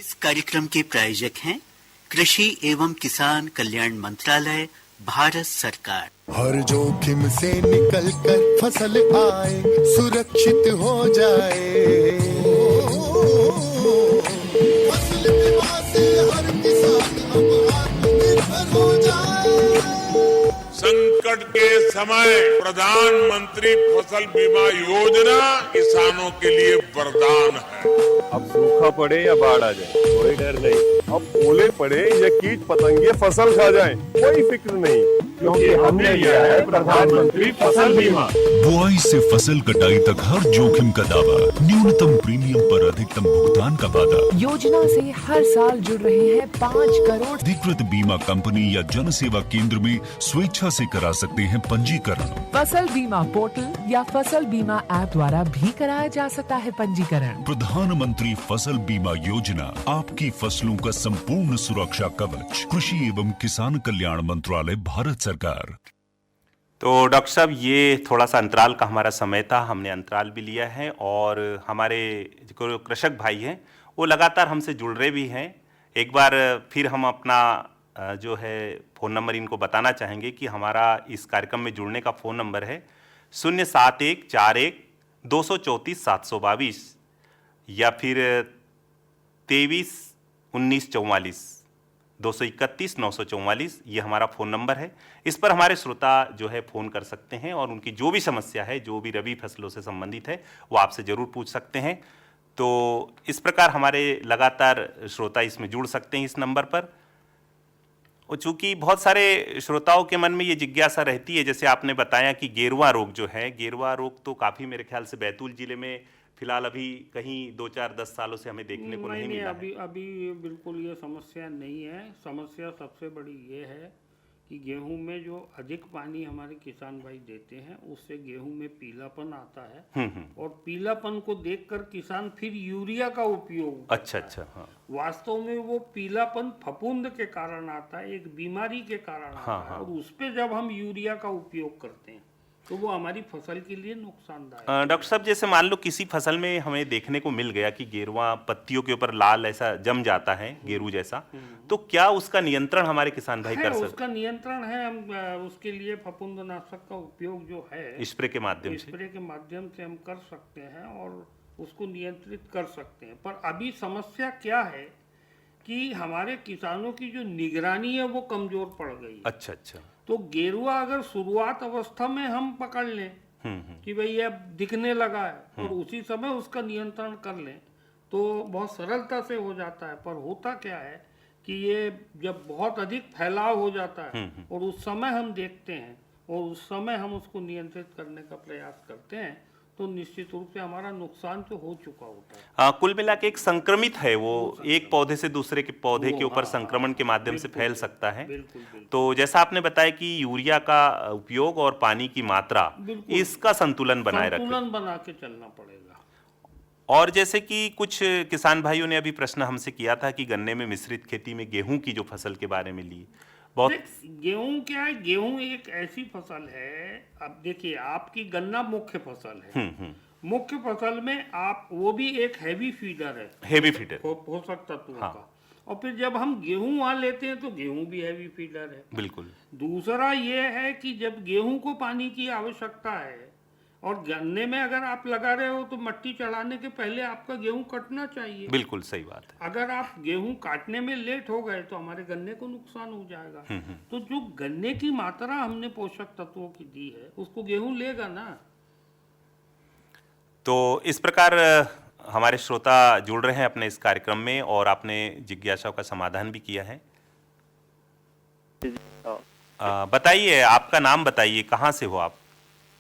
इस कार्यक्रम के प्रायोजक हैं कृषि एवं किसान कल्याण मंत्रालय, भारत सरकार। हर जोखिम से निकल कर फसल आए, सुरक्षित हो जाए। फसल बीमा से हर किसान अब आत्मनिर्भर हो जाए। संकट के समय प्रधानमंत्री फसल बीमा योजना किसानों के लिए वरदान है। अब सूखा पड़े या बाढ़ आ जाए, कोई डर नहीं। अब ओले पड़े या कीट पतंगे फसल खा जाए, कोई फिक्र नहीं, क्योंकि हमने लिया है प्रधानमंत्री फसल बीमा। बुआई से फसल कटाई तक हर जोखिम का दावा, न्यूनतम प्रीमियम पर अधिकतम भुगतान का वादा। योजना से हर साल जुड़ रहे हैं 5 करोड़। अधिकृत बीमा कंपनी या जन सेवा केंद्र में स्वेच्छा से करा सकते हैं पंजीकरण। फसल बीमा पोर्टल या फसल बीमा ऐप द्वारा भी कराया जा सकता है पंजीकरण। प्रधानमंत्री फसल बीमा योजना, आपकी फसलों का संपूर्ण सुरक्षा कवच। कृषि एवं किसान कल्याण मंत्रालय, भारत सरकार। तो डॉक्टर साहब, ये थोड़ा सा अंतराल का हमारा समय था, हमने अंतराल भी लिया है और हमारे जो कृषक भाई हैं वो लगातार हमसे जुड़ रहे भी हैं। एक बार फिर हम अपना जो है फ़ोन नंबर इनको बताना चाहेंगे कि हमारा इस कार्यक्रम में जुड़ने का फ़ोन नंबर है 07141-234-722 या फिर 23-19-44 231-944। ये हमारा फ़ोन नंबर है। इस पर हमारे श्रोता जो है फ़ोन कर सकते हैं और उनकी जो भी समस्या है, जो भी रबी फसलों से संबंधित है, वो आपसे ज़रूर पूछ सकते हैं। तो इस प्रकार हमारे लगातार श्रोता इसमें जुड़ सकते हैं इस नंबर पर। और चूँकि बहुत सारे श्रोताओं के मन में ये जिज्ञासा रहती है, जैसे आपने बताया कि गेरुआ रोग जो है, गेरुआ रोग तो काफ़ी मेरे ख्याल से बैतूल ज़िले में फिलहाल अभी कहीं 2-4-10 सालों से हमें देखने को नहीं मिला है। अभी बिल्कुल ये समस्या नहीं है। समस्या सबसे बड़ी ये है कि गेहूं में जो अधिक पानी हमारे किसान भाई देते हैं उससे गेहूं में पीलापन आता है और पीलापन को देखकर किसान फिर यूरिया का उपयोग अच्छा हाँ। वास्तव में वो पीलापन फफूंद के कारण आता है, एक बीमारी के कारण आता है और उस पे जब हम यूरिया का उपयोग करते हैं तो वो हमारी फसल के लिए नुकसानदायक है। डॉक्टर साहब, जैसे मान लो किसी फसल में हमें देखने को मिल गया कि गेरुआ पत्तियों के ऊपर लाल ऐसा जम जाता है, गेरू जैसा, तो क्या उसका नियंत्रण हमारे किसान भाई कर सकते? उसका नियंत्रण है, हम उसके लिए फफूंदनाशक का उपयोग जो है स्प्रे के माध्यम से हम कर सकते हैं और उसको नियंत्रित कर सकते हैं। पर अभी समस्या क्या है कि हमारे किसानों की जो निगरानी है वो कमजोर पड़ गई है। अच्छा। तो गेरुआ अगर शुरुआत अवस्था में हम पकड़ लें कि भाई अब दिखने लगा है और उसी समय उसका नियंत्रण कर लें तो बहुत सरलता से हो जाता है। पर होता क्या है कि ये जब बहुत अधिक फैलाव हो जाता है और उस समय हम देखते हैं और उस समय हम उसको नियंत्रित करने का प्रयास करते हैं तो निश्चित रूप से हमारा नुकसान तो हो चुका होता है। कुल मिला के एक संक्रमित है, वो एक पौधे से दूसरे के पौधे के ऊपर संक्रमण के माध्यम से फैल सकता है। बिल्कुल। तो जैसा आपने बताया कि यूरिया का उपयोग और पानी की मात्रा, इसका संतुलन बना के चलना पड़ेगा। और जैसे कि कुछ किसान भाइयों ने अभी प्रश्न हमसे किया था कि गन्ने में मिश्रित खेती में गेहूं की जो फसल के बारे में ली बहुत। गेहूं क्या है, गेहूं एक ऐसी फसल है, अब देखिए आपकी गन्ना मुख्य फसल है। मुख्य फसल में आप वो भी एक हैवी फीडर है, पोषक तत्वों का। और फिर जब हम गेहूं वहां लेते हैं तो गेहूं भी हैवी फीडर है। बिल्कुल। दूसरा ये है कि जब गेहूं को पानी की आवश्यकता है और गन्ने में अगर आप लगा रहे हो तो मट्टी चढ़ाने के पहले आपका गेहूं कटना चाहिए। बिल्कुल सही बात है। अगर आप गेहूं काटने में लेट हो गए तो हमारे गन्ने को नुकसान हो जाएगा। तो जो गन्ने की मात्रा हमने पोषक तत्वों की दी है उसको गेहूं लेगा ना। तो इस प्रकार हमारे श्रोता जुड़ रहे हैं अपने इस कार्यक्रम में और आपने जिज्ञासाओं का समाधान भी किया है। बताइए, आपका नाम बताइए, कहाँ से हो आप?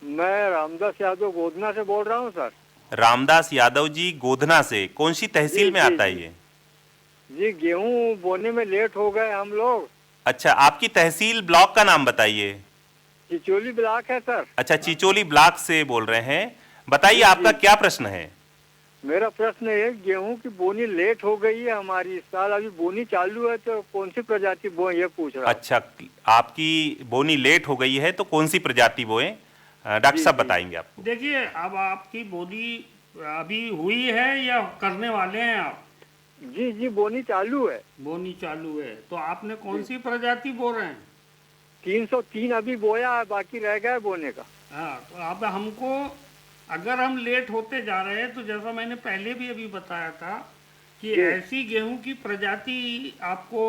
मैं रामदास यादव गोधना से बोल रहा हूँ सर। रामदास यादव जी गोधना से, कौन सी तहसील में आता है ये? जी गेहूं बोने में लेट हो गए हम लोग। अच्छा, आपकी तहसील ब्लॉक का नाम बताइए। चिचोली ब्लॉक है सर। अच्छा, चिचोली ब्लॉक से बोल रहे हैं। बताइए आपका क्या प्रश्न है? मेरा प्रश्न है, गेहूं की बोनी लेट हो गई है हमारी, इस साल अभी बोनी चालू है तो कौन सी प्रजाति बोए ये पूछ रहा हूं। अच्छा, आपकी बोनी लेट हो गई है तो कौन सी प्रजाति बोए, डॉक्टर साहब बताएंगे आपको। देखिए, अब आपकी बोनी अभी हुई है या करने वाले हैं आप? जी जी, बोनी चालू है। बोनी चालू है, तो आपने कौन सी प्रजाति बो रहे हैं? 303 अभी बोया है, बाकी रह गया है बोने का। हाँ, तो अब हमको अगर हम लेट होते जा रहे हैं तो जैसा मैंने पहले भी अभी बताया था कि ऐसी गेहूं की प्रजाति आपको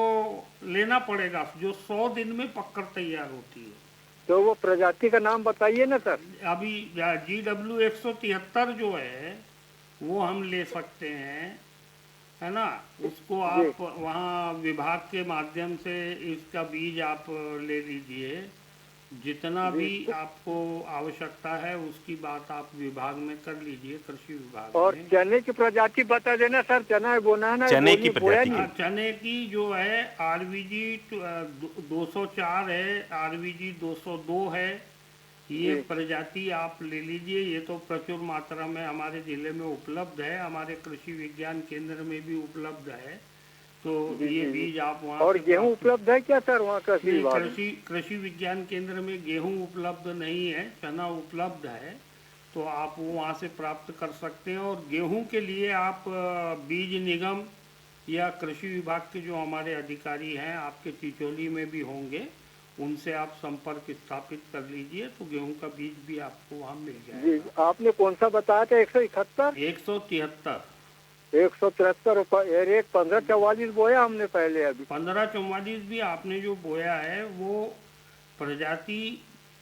लेना पड़ेगा जो 100 दिन में पककर तैयार होती है। तो वो प्रजाति का नाम बताइए ना सर। अभी GW 173 जो है वो हम ले सकते हैं, है ना। उसको आप वहाँ विभाग के माध्यम से इसका बीज आप ले लीजिए। जितना भी आपको आवश्यकता है उसकी बात आप विभाग में कर लीजिए, कृषि विभाग और में। चने की प्रजाति बता देना सर, चना बोना है ना। चने की बोया प्रजाति नहीं। चने की जो है RVG 204 है, RVG 202 है, ये प्रजाति आप ले लीजिए। ये तो प्रचुर मात्रा में हमारे जिले में उपलब्ध है, हमारे कृषि विज्ञान केंद्र में भी उपलब्ध है। तो ये बीज आप वहाँ और से गेहूं प्राप्त- उपलब्ध है क्या सर वहाँ कृषि नहीं, विभाग में? कृषि विज्ञान केंद्र में गेहूं उपलब्ध नहीं है, चना उपलब्ध है, तो आप वो वहाँ से प्राप्त कर सकते हैं। और गेहूं के लिए आप बीज निगम या कृषि विभाग के जो हमारे अधिकारी हैं आपके चिचोली में भी होंगे, उनसे आप संपर्क स्थापित कर लीजिए, तो गेहूं का बीज भी आपको वहाँ मिल जी, जाएगा। आपने कौन सा बताया था? 171, 173, 173 और एक 1544 बोया हमने पहले अभी। 1544 भी आपने जो बोया है वो प्रजाति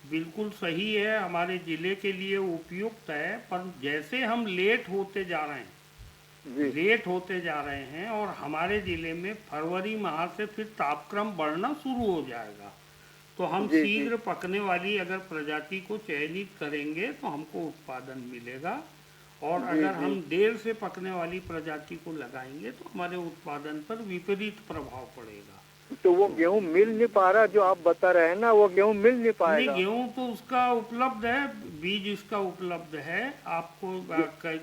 बिल्कुल सही है, हमारे जिले के लिए उपयुक्त है। पर जैसे हम लेट होते जा रहे हैं, लेट होते जा रहे हैं और हमारे जिले में फरवरी माह से फिर तापक्रम बढ़ना शुरू हो जाएगा, तो हम शीघ्र पकने वाली अगर प्रजाति को चयनित करेंगे तो हमको उत्पादन मिलेगा। और अगर हम देर से पकने वाली प्रजाति को लगाएंगे तो हमारे उत्पादन पर विपरीत प्रभाव पड़ेगा। तो वो गेहूं मिल नहीं पा रहा जो आप बता रहे हैं ना, वो गेहूं मिल नहीं पाएगा। नहीं, गेहूं तो उसका उपलब्ध है, बीज इसका उपलब्ध है आपको।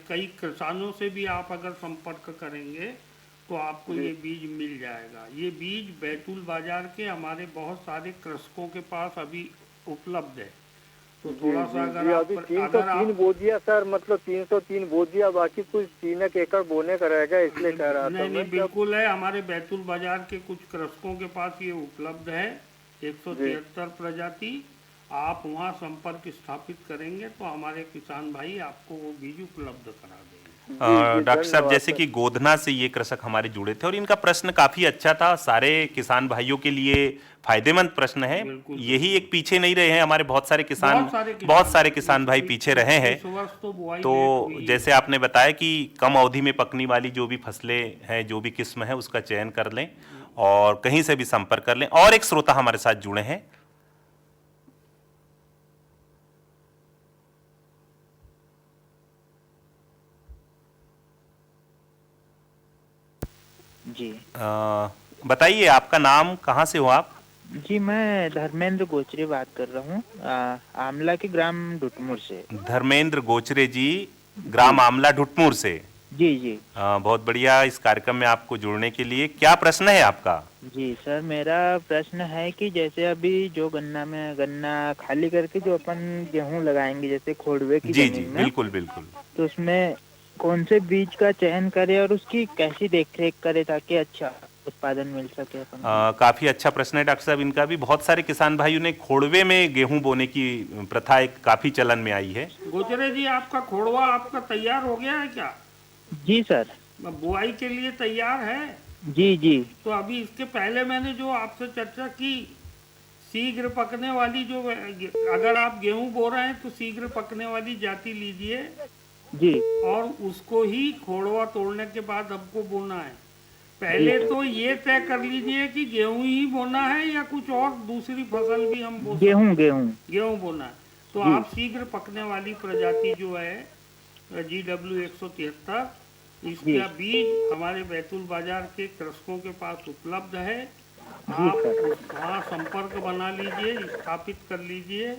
कई किसानों से भी आप अगर संपर्क करेंगे तो आपको ये बीज मिल जाएगा। ये बीज बैतूल बाजार के हमारे बहुत सारे कृषकों के पास अभी उपलब्ध है। तो थोड़ा सा अगर आप 303 बो दिया सर, मतलब 303 बो दिया, बाकी कुछ 3 एकड़ बोने का रहेगा, इसलिए कह रहा था नहीं, मैं। बिल्कुल है, हमारे बैतूल बाजार के कुछ कृषकों के पास ये उपलब्ध है 173 प्रजाति। आप वहाँ संपर्क स्थापित करेंगे तो हमारे किसान भाई आपको वो बीज उपलब्ध करा देंगे। डॉक्टर साहब, जैसे कि गोधना से ये कृषक हमारे जुड़े थे और इनका प्रश्न काफी अच्छा था, सारे किसान भाइयों के लिए फायदेमंद प्रश्न है। यही एक पीछे नहीं रहे हैं, हमारे बहुत सारे किसान भाई पीछे रहे हैं। तो जैसे आपने बताया कि कम अवधि में पकने वाली जो भी फसलें हैं, जो भी किस्म है, उसका चयन कर लें और कहीं से भी संपर्क कर लें। और एक श्रोता हमारे साथ जुड़े हैं। जी बताइए, आपका नाम, कहाँ से हो आप? जी, मैं धर्मेंद्र गोचरे बात कर रहा हूँ, आमला के ग्राम ढुटमुर से। धर्मेंद्र गोचरे जी, ग्राम आमला ढुटमुर से। जी जी। बहुत बढ़िया, इस कार्यक्रम में आपको जुड़ने के लिए। क्या प्रश्न है आपका? जी सर, मेरा प्रश्न है कि जैसे अभी जो गन्ना खाली करके जो अपन गेहूं लगाएंगे, जैसे खोड़वे की जी जमीन जी, में, बिल्कुल बिल्कुल, तो उसमें कौन से बीज का चयन करे और उसकी कैसी देखरेख करे ताकि अच्छा उत्पादन मिल सके अपन? काफी अच्छा प्रश्न है डॉक्टर साहब। इनका भी बहुत सारे किसान भाइयों ने खोड़वे में गेहूं बोने की प्रथा एक काफी चलन में आई है। गोचरे जी, आपका खोड़वा आपका तैयार हो गया है क्या? जी सर। बुआई के लिए तैयार है? जी जी। तो अभी इसके पहले मैंने जो आपसे चर्चा की, शीघ्र पकने वाली जो, अगर आप गेहूं बो रहे हैं तो शीघ्र पकने वाली जाति लीजिए जी, और उसको ही खोड़वा तोड़ने के बाद आपको बोना है। पहले तो ये तय कर लीजिए कि गेहूं ही बोना है या कुछ और दूसरी फसल भी हम बो सकते हैं। गेहूं बोना है तो आप शीघ्र पकने वाली प्रजाति जो है GW 173, इसका बीज हमारे बैतूल बाजार के कृषकों के पास उपलब्ध है। आप वहाँ संपर्क बना लीजिए, स्थापित कर लीजिए।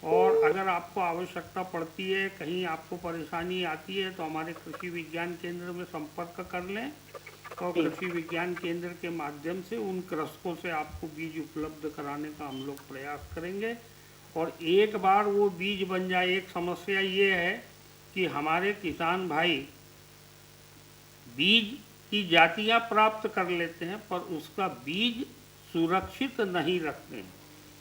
और अगर आपको आवश्यकता पड़ती है, कहीं आपको परेशानी आती है, तो हमारे कृषि विज्ञान केंद्र में संपर्क कर लें और कृषि विज्ञान केंद्र के माध्यम से उन कृषकों से आपको बीज उपलब्ध कराने का हम लोग प्रयास करेंगे। और एक बार वो बीज बन जाए, एक समस्या ये है कि हमारे किसान भाई बीज की जातियां प्राप्त कर लेते हैं, पर उसका बीज सुरक्षित नहीं रखते हैं।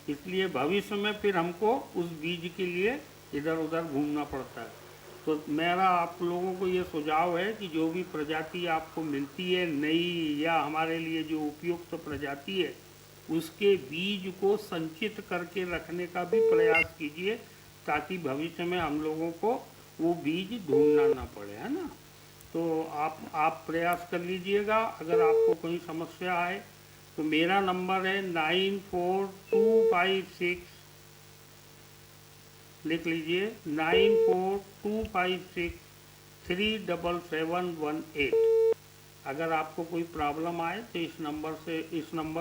इसलिए भविष्य में फिर हमको उस बीज के लिए इधर उधर घूमना पड़ता है। तो मेरा आप लोगों को ये सुझाव है कि जो भी प्रजाति आपको मिलती है नई या हमारे लिए जो उपयुक्त प्रजाति है, उसके बीज को संचित करके रखने का भी प्रयास कीजिए, ताकि भविष्य में हम लोगों को वो बीज ढूंढना ना पड़े, है ना। तो आप प्रयास कर लीजिएगा। अगर आपको कोई समस्या आए तो मेरा नंबर है 942563 लिख लीजिए 9425637718। अगर आपको कोई प्रॉब्लम आए तो इस नंबर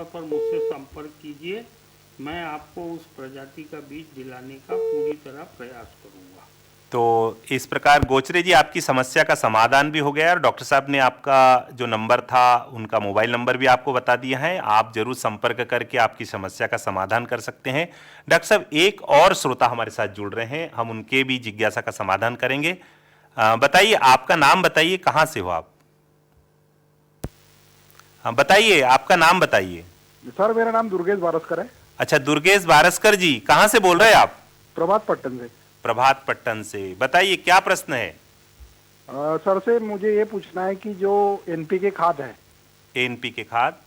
पर मुझसे संपर्क कीजिए। मैं आपको उस प्रजाति का बीज दिलाने का पूरी तरह प्रयास करूंगा। तो इस प्रकार गोचरे जी आपकी समस्या का समाधान भी हो गया और डॉक्टर साहब ने आपका जो नंबर था उनका मोबाइल नंबर भी आपको बता दिया है। आप जरूर संपर्क करके आपकी समस्या का समाधान कर सकते हैं। डॉक्टर साहब, एक और श्रोता हमारे साथ जुड़ रहे हैं, हम उनके भी जिज्ञासा का समाधान करेंगे। बताइए, आपका नाम बताइए, कहाँ से हो आप? हाँ बताइए, आपका नाम बताइए। सर मेरा नाम दुर्गेश बारसकर है। अच्छा, दुर्गेश बारसकर जी, कहाँ से बोल रहे हैं आप? प्रभात पट्टन से। प्रभात पट्टन से, बताइए क्या प्रश्न है? सर से मुझे ये पूछना है कि जो एनपीके खाद है, एनपीके खाद,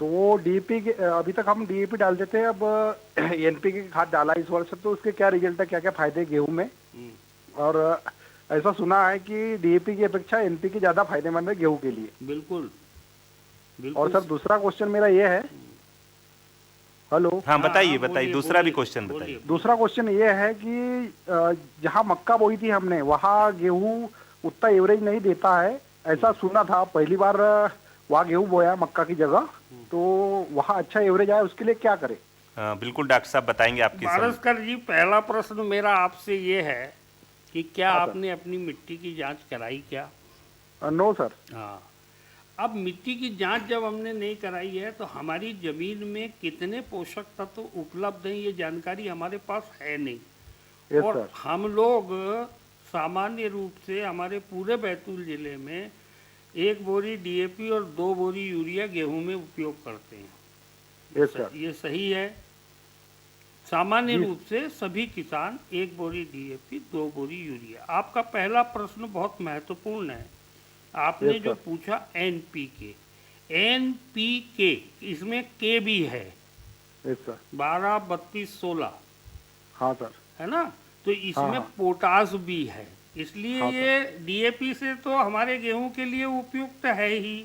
तो वो डीएपी के अभी तक हम डीएपी डालते थे, अब एनपीके खाद डाला इस वर्ष, तो उसके क्या रिजल्ट है, क्या क्या फायदे गेहूं में? और ऐसा सुना है कि डीएपी की अपेक्षा एनपीके ज्यादा फायदेमंद है गेहूं के लिए। बिल्कुल। और सर दूसरा क्वेश्चन मेरा ये है, हेलो, हाँ बताइए बताइए, दूसरा भी क्वेश्चन बताइए। दूसरा क्वेश्चन ये है कि जहाँ मक्का बोई थी हमने, वहाँ गेहूं उतना एवरेज नहीं देता है, ऐसा सुना था। पहली बार वहाँ गेहूं बोया मक्का की जगह, तो वहाँ अच्छा एवरेज आया, उसके लिए क्या करें? बिल्कुल डॉक्टर साहब बताएंगे आपकी। बारसकर जी, पहला प्रश्न मेरा आपसे ये है कि क्या आपने अपनी मिट्टी की जांच कराई क्या? No sir. हाँ, अब मिट्टी की जांच जब हमने नहीं कराई है तो हमारी जमीन में कितने पोषक तत्व उपलब्ध हैं ये जानकारी हमारे पास है नहीं। और हम लोग सामान्य रूप से हमारे पूरे बैतूल जिले में 1 बोरी डीएपी और 2 बोरी यूरिया गेहूं में उपयोग करते हैं। ये सही है। सामान्य रूप से सभी किसान 1 बोरी डीएपी 2 बोरी यूरिया। आपका पहला प्रश्न बहुत महत्वपूर्ण है। आपने जो पूछा एनपीके, इसमें के भी है, 12, 32, 16। हाँ सर, है ना। तो इसमें पोटास भी है, इसलिए ये डीएपी से तो हमारे गेहूं के लिए उपयुक्त है ही।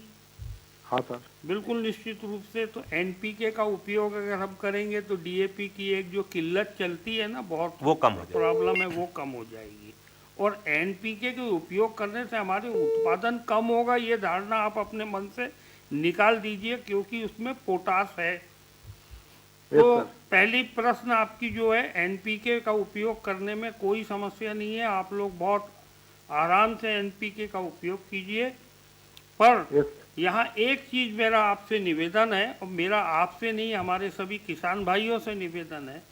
हाँ सर, बिल्कुल निश्चित रूप से। तो एनपीके का उपयोग अगर हम करेंगे तो डीएपी की एक जो किल्लत चलती है ना, बहुत वो कम हो प्रॉब्लम है, वो कम हो जाएगी। और एनपीके के उपयोग करने से हमारे उत्पादन कम होगा, ये धारणा आप अपने मन से निकाल दीजिए, क्योंकि उसमें पोटास है। तो पहली प्रश्न आपकी जो है, एनपीके का उपयोग करने में कोई समस्या नहीं है, आप लोग बहुत आराम से एनपीके का उपयोग कीजिए। पर यहाँ एक चीज मेरा आपसे निवेदन है, और मेरा आपसे नहीं हमारे सभी किसान भाइयों से निवेदन है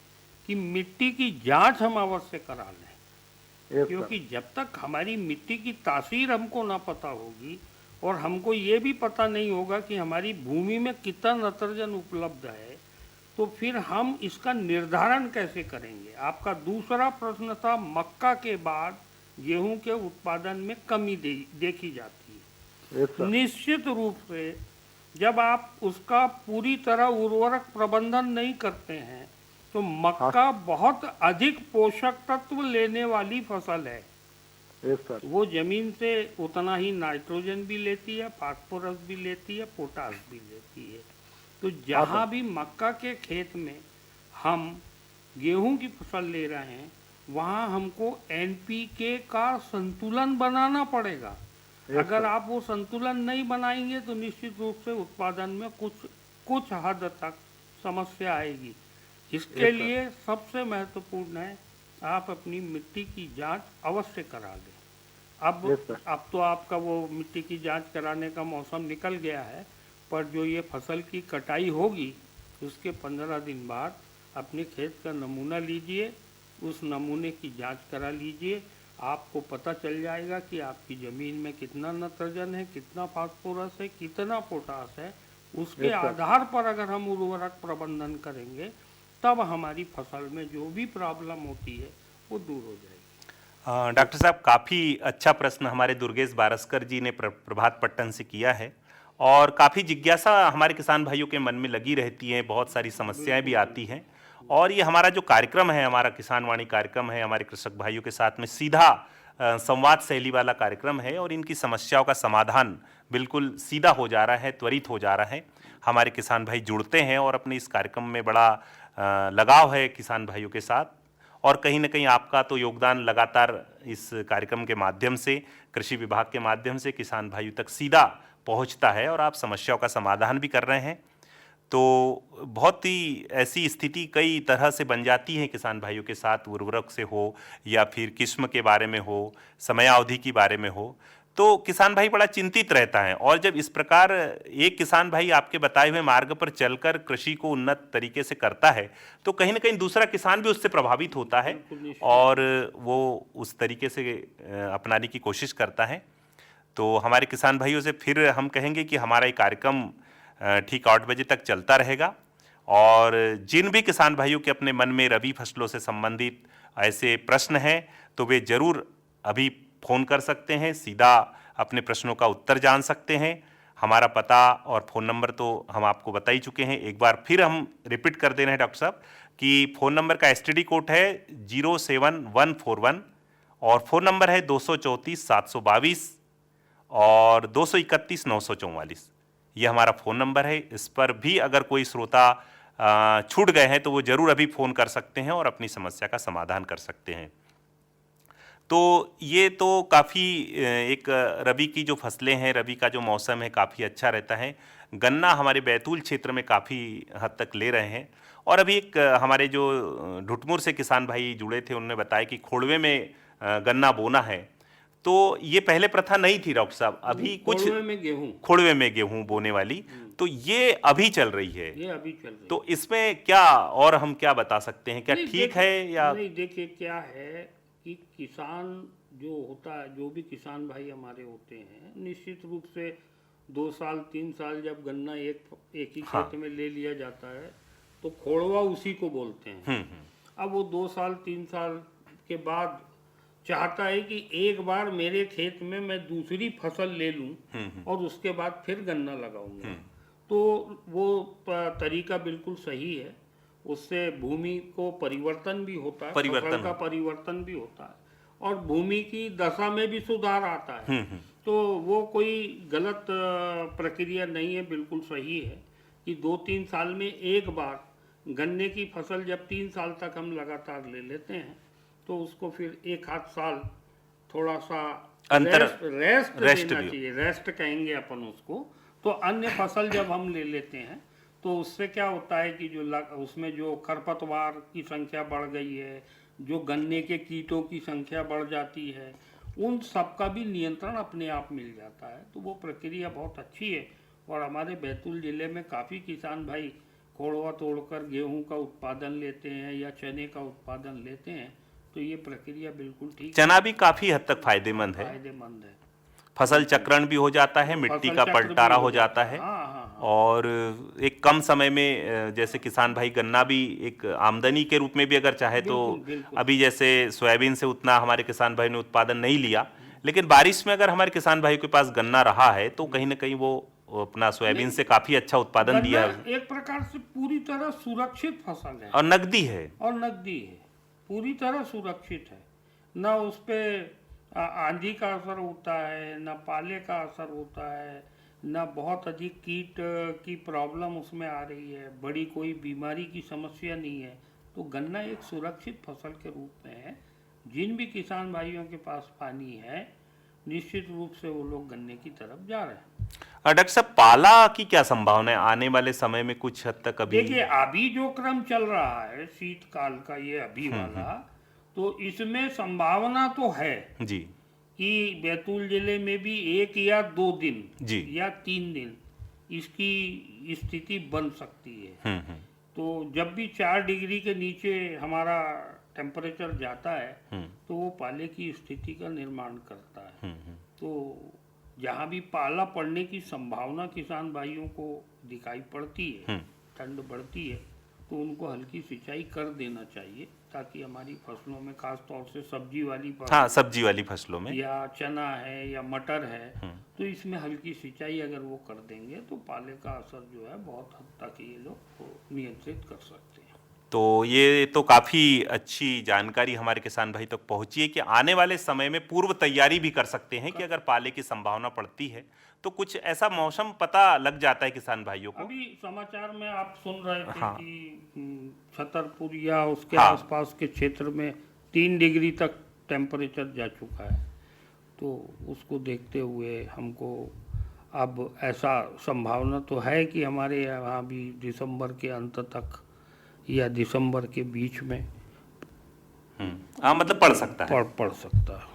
कि मिट्टी की जांच हम अवश्य करा लें। क्योंकि जब तक हमारी मिट्टी की तासीर हमको ना पता होगी और हमको ये भी पता नहीं होगा कि हमारी भूमि में कितना नत्रजन उपलब्ध है, तो फिर हम इसका निर्धारण कैसे करेंगे। आपका दूसरा प्रश्न था, मक्का के बाद गेहूं के उत्पादन में कमी देखी जाती है। निश्चित रूप से जब आप उसका पूरी तरह उर्वरक प्रबंधन नहीं करते हैं तो मक्का बहुत अधिक पोषक तत्व लेने वाली फसल है। वो जमीन से उतना ही नाइट्रोजन भी लेती है, फास्फोरस भी लेती है, पोटास भी लेती है। तो जहाँ भी मक्का के खेत में हम गेहूं की फसल ले रहे हैं, वहाँ हमको एनपीके का संतुलन बनाना पड़ेगा। अगर आप वो संतुलन नहीं बनाएंगे तो निश्चित रूप से उत्पादन में कुछ हद तक समस्या आएगी। इसके लिए सबसे महत्वपूर्ण है आप अपनी मिट्टी की जांच अवश्य करा लें। अब तो आपका वो मिट्टी की जांच कराने का मौसम निकल गया है, पर जो ये फसल की कटाई होगी उसके 15 दिन बाद अपने खेत का नमूना लीजिए, उस नमूने की जांच करा लीजिए। आपको पता चल जाएगा कि आपकी ज़मीन में कितना नाइट्रोजन है, कितना फास्फोरस है, कितना पोटास है। उसके आधार पर अगर हम उर्वरक प्रबंधन करेंगे तब हमारी फसल में जो भी प्रॉब्लम होती है वो दूर हो जाएगी। डॉक्टर साहब, काफ़ी अच्छा प्रश्न हमारे दुर्गेश बारस्कर जी ने प्रभात पट्टन से किया है और काफ़ी जिज्ञासा हमारे किसान भाइयों के मन में लगी रहती है, बहुत सारी समस्याएं भी आती हैं और ये हमारा जो कार्यक्रम है, हमारा किसान वाणी कार्यक्रम है, हमारे कृषक भाइयों के साथ में सीधा संवाद शैली वाला कार्यक्रम है और इनकी समस्याओं का समाधान बिल्कुल सीधा हो जा रहा है, त्वरित हो जा रहा है। हमारे किसान भाई जुड़ते हैं और अपने इस कार्यक्रम में बड़ा लगाव है किसान भाइयों के साथ और कहीं ना कहीं आपका तो योगदान लगातार इस कार्यक्रम के माध्यम से, कृषि विभाग के माध्यम से किसान भाइयों तक सीधा पहुंचता है और आप समस्याओं का समाधान भी कर रहे हैं। तो बहुत ही ऐसी स्थिति कई तरह से बन जाती है किसान भाइयों के साथ, उर्वरक से हो या फिर किस्म के बारे में हो, समयावधि के बारे में हो, तो किसान भाई बड़ा चिंतित रहता है। और जब इस प्रकार एक किसान भाई आपके बताए हुए मार्ग पर चलकर कृषि को उन्नत तरीके से करता है तो कहीं ना कहीं दूसरा किसान भी उससे प्रभावित होता है और वो उस तरीके से अपनाने की कोशिश करता है। तो हमारे किसान भाइयों से फिर हम कहेंगे कि हमारा ये कार्यक्रम ठीक 8 बजे तक चलता रहेगा और जिन भी किसान भाइयों के अपने मन में रबी फसलों से संबंधित ऐसे प्रश्न हैं तो वे जरूर अभी फ़ोन कर सकते हैं, सीधा अपने प्रश्नों का उत्तर जान सकते हैं। हमारा पता और फ़ोन नंबर तो हम आपको बता ही चुके हैं, एक बार फिर हम रिपीट कर दे रहे हैं डॉक्टर साहब कि फ़ोन नंबर का STD कोड है 07141 और फ़ोन नंबर है 234 722 और 231 944। ये हमारा फ़ोन नंबर है। इस पर भी अगर कोई श्रोता छूट गए हैं तो वो ज़रूर अभी फ़ोन कर सकते हैं और अपनी समस्या का समाधान कर सकते हैं। तो ये तो काफ़ी एक रबी की जो फसलें हैं, रबी का जो मौसम है काफ़ी अच्छा रहता है। गन्ना हमारे बैतूल क्षेत्र में काफ़ी हद तक ले रहे हैं और अभी एक हमारे जो ढुटमुर से किसान भाई जुड़े थे उन्होंने बताया कि खोड़वे में गन्ना बोना है। तो ये पहले प्रथा नहीं थी डॉक्टर साहब, अभी कुछ खोड़वे में गेहूं बोने वाली, तो ये अभी चल रही है। ये अभी चल रही तो इसमें क्या और हम क्या बता सकते हैं, क्या ठीक है या नहीं? देखिए क्या है कि किसान जो होता है, जो भी किसान भाई हमारे होते हैं, निश्चित रूप से 2 साल 3 साल जब गन्ना एक ही खेत में ले लिया जाता है तो खोड़वा उसी को बोलते हैं। अब वो 2 साल 3 साल के बाद चाहता है कि एक बार मेरे खेत में मैं दूसरी फसल ले लूं और उसके बाद फिर गन्ना लगाऊंगा। तो वो तरीका बिल्कुल सही है, उससे भूमि को परिवर्तन भी होता है, फसल का परिवर्तन भी होता है और भूमि की दशा में भी सुधार आता है। तो वो कोई गलत प्रक्रिया नहीं है, बिल्कुल सही है कि 2-3 साल में एक बार गन्ने की फसल जब 3 साल तक हम लगातार ले लेते हैं तो उसको फिर 1-8 साल थोड़ा सा रेस्ट देना चाहिए, रेस्ट कहेंगे अपन उसको। तो अन्य फसल जब हम ले लेते हैं तो उससे क्या होता है कि जो उसमें जो खरपतवार की संख्या बढ़ गई है, जो गन्ने के कीटों की संख्या बढ़ जाती है, उन सब का भी नियंत्रण अपने आप मिल जाता है। तो वो प्रक्रिया बहुत अच्छी है और हमारे बैतूल जिले में काफ़ी किसान भाई खोड़वा तोड़कर गेहूं का उत्पादन लेते हैं या चने का उत्पादन लेते हैं। तो ये प्रक्रिया बिल्कुल ठीक, चना भी काफ़ी हद तक फायदेमंद है, फसल चक्रण भी हो जाता है, मिट्टी का पलटारा हो जाता है। और एक कम समय में जैसे किसान भाई गन्ना भी एक आमदनी के रूप में भी अगर चाहे तो अभी जैसे सोयाबीन से उतना हमारे किसान भाई ने उत्पादन नहीं लिया, लेकिन बारिश में अगर हमारे किसान भाई के पास गन्ना रहा है तो कहीं ना कहीं वो अपना सोयाबीन से काफी अच्छा उत्पादन दिया है। एक प्रकार से पूरी तरह सुरक्षित फसल है और नकदी है, पूरी तरह सुरक्षित है। न उस पर आंधी का असर होता है, न पाले का असर होता है, न बहुत अधिक कीट की प्रॉब्लम उसमें आ रही है, बड़ी कोई बीमारी की समस्या नहीं है। तो गन्ना एक सुरक्षित फसल के रूप में है। जिन भी किसान भाइयों के पास पानी है निश्चित रूप से वो लोग गन्ने की तरफ जा रहे हैं। डॉक्टर साहब, पाला की क्या संभावना है आने वाले समय में? कुछ हद तक अभी देखिए, अभी जो क्रम चल रहा है शीतकाल का, ये अभी वाला, तो इसमें संभावना तो है जी कि बैतूल जिले में भी 1 या 2 दिन या 3 दिन इसकी स्थिति बन सकती है। तो जब भी 4 डिग्री के नीचे हमारा टेम्परेचर जाता है तो वो पाले की स्थिति का निर्माण करता है। तो जहाँ भी पाला पड़ने की संभावना किसान भाइयों को दिखाई पड़ती है, ठंड बढ़ती है, तो उनको हल्की सिंचाई कर देना चाहिए ताकि हमारी फसलों में, खास तौर से सब्जी वाली सब्जी वाली फसलों में या चना है या मटर है, तो इसमें हल्की सिंचाई अगर वो कर देंगे तो पाले का असर जो है बहुत हद तक ये लोग नियंत्रित कर सकते हैं। तो ये तो काफ़ी अच्छी जानकारी हमारे किसान भाई तक पहुंची है कि आने वाले समय में पूर्व तैयारी भी कर सकते हैं कि अगर पाले की संभावना पड़ती है तो कुछ ऐसा मौसम पता लग जाता है किसान भाइयों को। अभी समाचार में आप सुन रहे थे कि छतरपुर या उसके आसपास के क्षेत्र में 3 डिग्री तक टेम्परेचर जा चुका है। तो उसको देखते हुए हमको अब ऐसा संभावना तो है कि हमारे यहाँ भी दिसंबर के अंत तक या दिसंबर के बीच में मतलब पड़ सकता है, पड़ सकता है।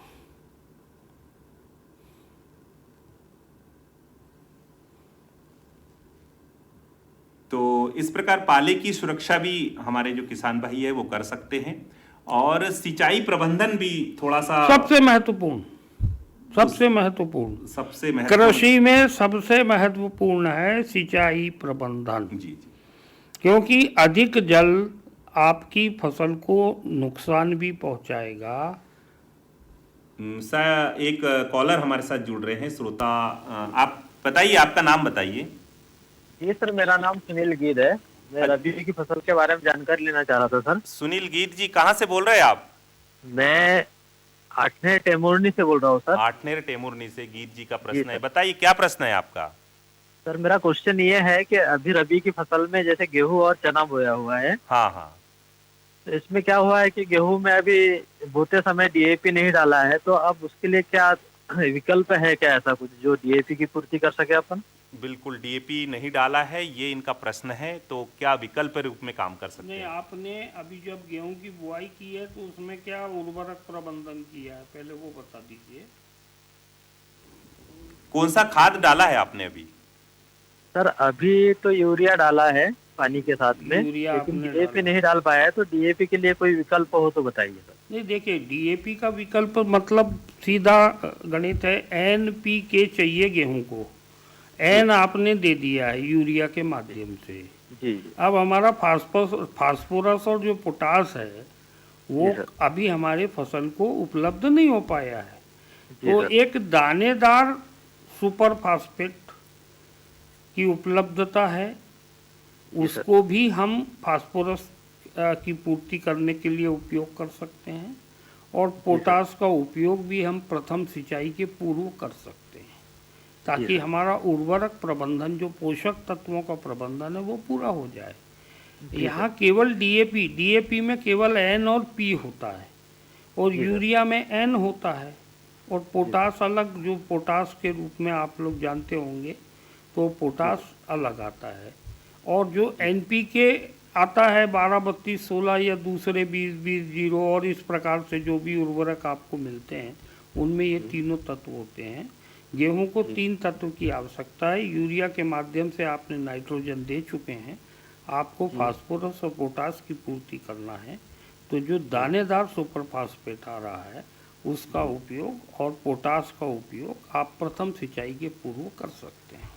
तो इस प्रकार पाले की सुरक्षा भी हमारे जो किसान भाई है वो कर सकते हैं और सिंचाई प्रबंधन भी थोड़ा सा सबसे महत्वपूर्ण कृषि में सबसे महत्वपूर्ण है सिंचाई प्रबंधन। जी। क्योंकि अधिक जल आपकी फसल को नुकसान भी पहुंचाएगा। एक कॉलर हमारे साथ जुड़ रहे हैं, श्रोता। आप बताइए, आपका नाम बताइए। जी सर, मेरा नाम सुनील गीत है। मैं रबी की फसल के बारे में जानकारी लेना चाह रहा था सर। सुनील गीत जी, कहाँ से बोल रहे हैं आप? मैं आठनेर टेमुरनी से बोल रहा हूँ सर। आठनेर टेमुरनी से गीत जी का प्रश्न है, बताइए क्या प्रश्न है आपका? सर मेरा क्वेश्चन ये है कि अभी रबी की फसल में जैसे गेहूं और चना बोया हुआ है। हाँ। तो इसमें क्या हुआ है कि गेहूं में अभी बोते समय डीएपी नहीं डाला है, तो अब उसके लिए क्या विकल्प है, क्या ऐसा कुछ जो डीएपी की पूर्ति कर सके अपन? बिल्कुल, डीएपी नहीं डाला है, ये इनका प्रश्न है। तो क्या विकल्प रूप में काम कर सकते हैं? आपने अभी जब गेहूं की बुआई की है तो उसमें क्या उर्वरक प्रबंधन किया है, पहले वो बता दीजिए। कौन सा खाद डाला है आपने अभी? सर अभी तो यूरिया डाला है पानी के साथ में, लेकिन डीएपी नहीं डाल पाया है। तो डीएपी के लिए कोई विकल्प हो तो बताइए सर। नहीं, देखिए डीएपी का विकल्प मतलब सीधा गणित है। एनपीके चाहिए गेहूं को, एन आपने दे दिया है यूरिया के माध्यम से। जी। अब हमारा फास्फोरस और जो पोटास है वो अभी हमारे फसल को उपलब्ध नहीं हो पाया है। तो एक दानेदार सुपर फास्फेट की उपलब्धता है, उसको भी हम फास्फोरस की पूर्ति करने के लिए उपयोग कर सकते हैं और पोटास का उपयोग भी हम प्रथम सिंचाई के पूर्व कर सकते हैं ताकि हमारा उर्वरक प्रबंधन, जो पोषक तत्वों का प्रबंधन है, वो पूरा हो जाए। यहाँ केवल डीएपी में केवल एन और पी होता है और यूरिया में एन होता है और पोटास अलग, जो पोटास के रूप में आप लोग जानते होंगे, तो पोटास अलग आता है। और जो एनपीके आता है 12-32-16 या दूसरे 20-20-0 और इस प्रकार से जो भी उर्वरक आपको मिलते हैं उनमें ये तीनों तत्व होते हैं। गेहूं को 3 तत्व की आवश्यकता है। यूरिया के माध्यम से आपने नाइट्रोजन दे चुके हैं, आपको फास्फोरस और पोटास की पूर्ति करना है। तो जो दानेदार सुपर फास्फेट आ रहा है उसका उपयोग और पोटास का उपयोग आप प्रथम सिंचाई के पूर्व कर सकते हैं।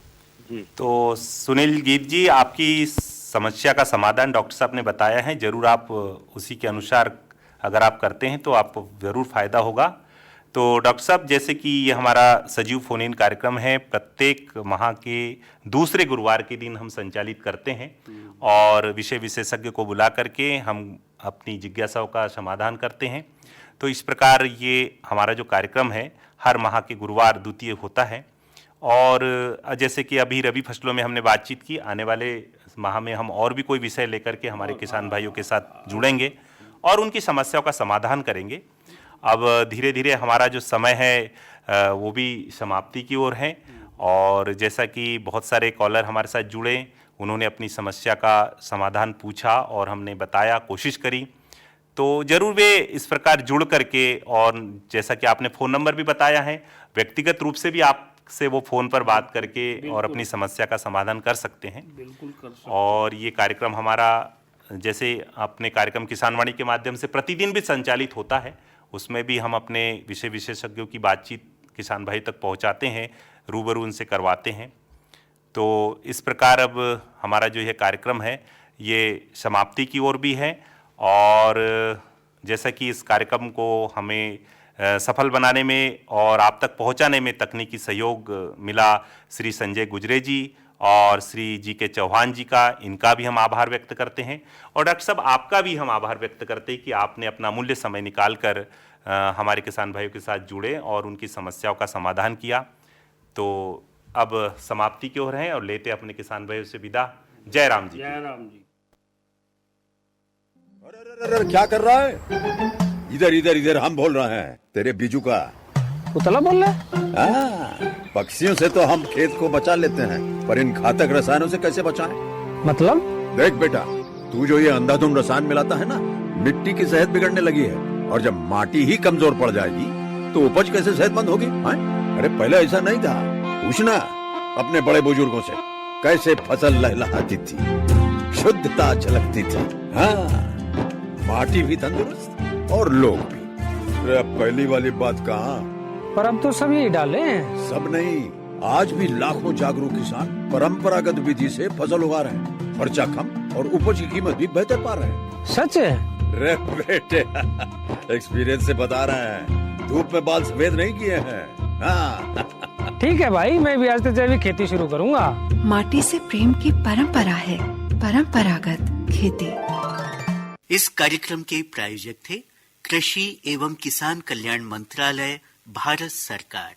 जी। तो सुनील गीत जी, आपकी समस्या का समाधान डॉक्टर साहब ने बताया है। जरूर आप उसी के अनुसार अगर आप करते हैं तो आपको ज़रूर फ़ायदा होगा। तो डॉक्टर साहब, जैसे कि ये हमारा सजीव फोन इन कार्यक्रम है, प्रत्येक माह के दूसरे गुरुवार के दिन हम संचालित करते हैं और विषय विशेषज्ञ को बुला करके हम अपनी जिज्ञासाओं का समाधान करते हैं। तो इस प्रकार ये हमारा जो कार्यक्रम है हर माह के गुरुवार द्वितीय होता है। और जैसे कि अभी रबी फसलों में हमने बातचीत की, आने वाले माह में हम और भी कोई विषय लेकर के हमारे किसान भाइयों के साथ जुड़ेंगे और उनकी समस्याओं का समाधान करेंगे। अब धीरे धीरे हमारा जो समय है वो भी समाप्ति की ओर है और जैसा कि बहुत सारे कॉलर हमारे साथ जुड़े, उन्होंने अपनी समस्या का समाधान पूछा और हमने बताया, कोशिश करी। तो ज़रूर वे इस प्रकार जुड़ करके, और जैसा कि आपने फ़ोन नंबर भी बताया है, व्यक्तिगत रूप से भी आपसे वो फ़ोन पर बात करके और अपनी समस्या का समाधान कर सकते हैं। बिल्कुल कर सकते हैं। और ये कार्यक्रम हमारा जैसे अपने कार्यक्रम किसानवाणी के माध्यम से प्रतिदिन भी संचालित होता है, उसमें भी हम अपने विषय विशेषज्ञों की बातचीत किसान भाई तक पहुंचाते हैं, रूबरू उनसे करवाते हैं। तो इस प्रकार अब हमारा जो यह कार्यक्रम है ये समाप्ति की ओर भी है, और जैसा कि इस कार्यक्रम को हमें सफल बनाने में और आप तक पहुंचाने में तकनीकी सहयोग मिला श्री संजय गुजरे जी और श्री जी.के. चौहान जी का, इनका भी हम आभार व्यक्त करते हैं। और डॉक्टर साहब, आपका भी हम आभार व्यक्त करते हैं कि आपने अपना अमूल्य समय निकालकर हमारे किसान भाइयों के साथ जुड़े और उनकी समस्याओं का समाधान किया। तो अब समाप्ति की ओर हैं और लेते अपने किसान भाइयों से विदा। जय राम जी। जय राम जी। अरे क्या कर रहा है? इधर इधर इधर, हम बोल रहे हैं तेरे बीजू का। पुतला बोल रहा है? पक्षियों से तो हम खेत को बचा लेते हैं, पर इन घातक रसायनों से कैसे बचाएं? मतलब? देख बेटा, तू जो ये अंधाधुंध रसायन मिलाता है ना, मिट्टी की सेहत बिगड़ने लगी है, और जब माटी ही कमजोर पड़ जाएगी तो उपज कैसे सेहतमंद होगी? अरे पहले ऐसा नहीं था, पूछना अपने बड़े बुजुर्गों से, कैसे फसल लहलहाती थी, शुद्धता झलकती थी। हाँ, माटी भी तंदुरुस्त और लोग भी। अरे पहली वाली बात कहाँ? पर अब तो सब यही डाले हैं। सब नहीं, आज भी लाखों जागरूक किसान परंपरागत विधि से फसल उगा रहे हैं, खर्चा कम और उपज की कीमत भी बेहतर पा रहे हैं। सच है? रे बेटे, एक्सपीरियंस से बता रहे हैं, धूप में बाल सफेद नहीं किए हैं। हाँ। ठीक है भाई, मैं भी आज से जैविक खेती शुरू करूंगा। माटी से प्रेम की परंपरा है परंपरागत खेती। इस कार्यक्रम के प्रायोजक थे कृषि एवं किसान कल्याण मंत्रालय, भारत सरकार।